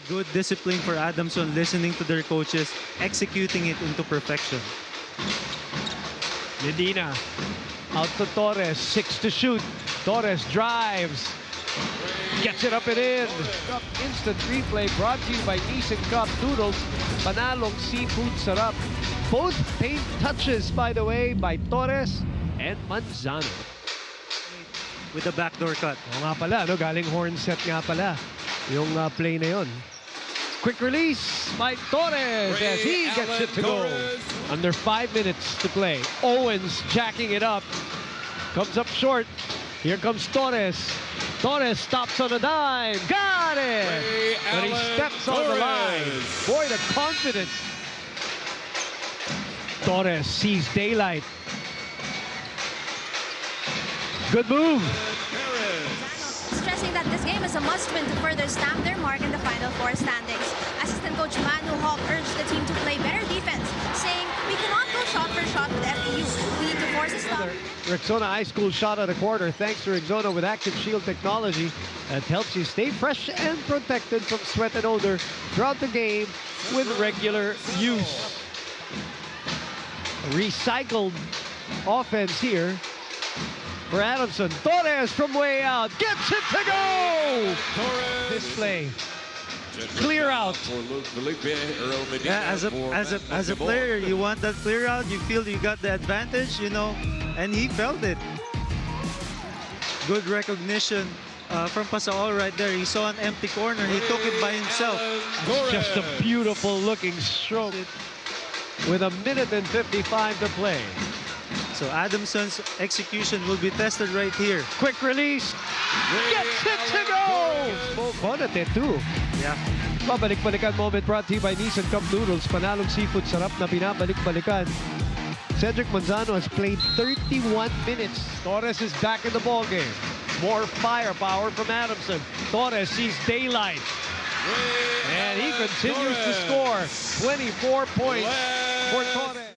Good discipline for Adamson, listening to their coaches, executing it into perfection. Medina out to Torres, 6 to shoot. Torres drives, gets it up and in. Cup instant replay brought to you by Nissan Cup Noodles, Panalong Seafood Sarap. Both paint touches, by the way, by Torres and Manzano. With the backdoor cut. Oo nga pala, no? Galing horn set nga pala yung play na yon. Quick release by Torres as he gets it to go. Under 5 minutes to play. Owens jacking it up. Comes up short. Here comes Torres. Torres stops on a dime. Got it! But he steps on the line. Boy, the confidence. Torres sees daylight. Good move. Stressing that this game is a must-win to further stamp their mark in the Final Four standings. Assistant coach Manu Hawk urged the team to play better defense, saying, "We cannot go shot for shot with FAU. We need to force a stop." Rexona High School shot at a quarter thanks to Rexona with Active Shield technology that helps you stay fresh and protected from sweat and odor throughout the game with regular use. Recycled offense here for Adamson. Torres from way out gets it to go. This play, clear out. Yeah, as a player, you want that clear out. You feel you got the advantage, you know, and he felt it. Good recognition from Pasaol right there. He saw an empty corner. He took it by himself. Just a beautiful looking stroke with 1:55 to play. So Adamson's execution will be tested right here. Quick release. Gets it to go! Spoke on it too. Yeah. Babalik-balikan moment brought to you by Nissan Cup Noodles. Panalong seafood sarap na binabalik-balikan. Cedric Manzano has played 31 minutes. Torres is back in the ballgame. More firepower from Adamson. Torres sees daylight. And he continues to score. 24 points for Torres.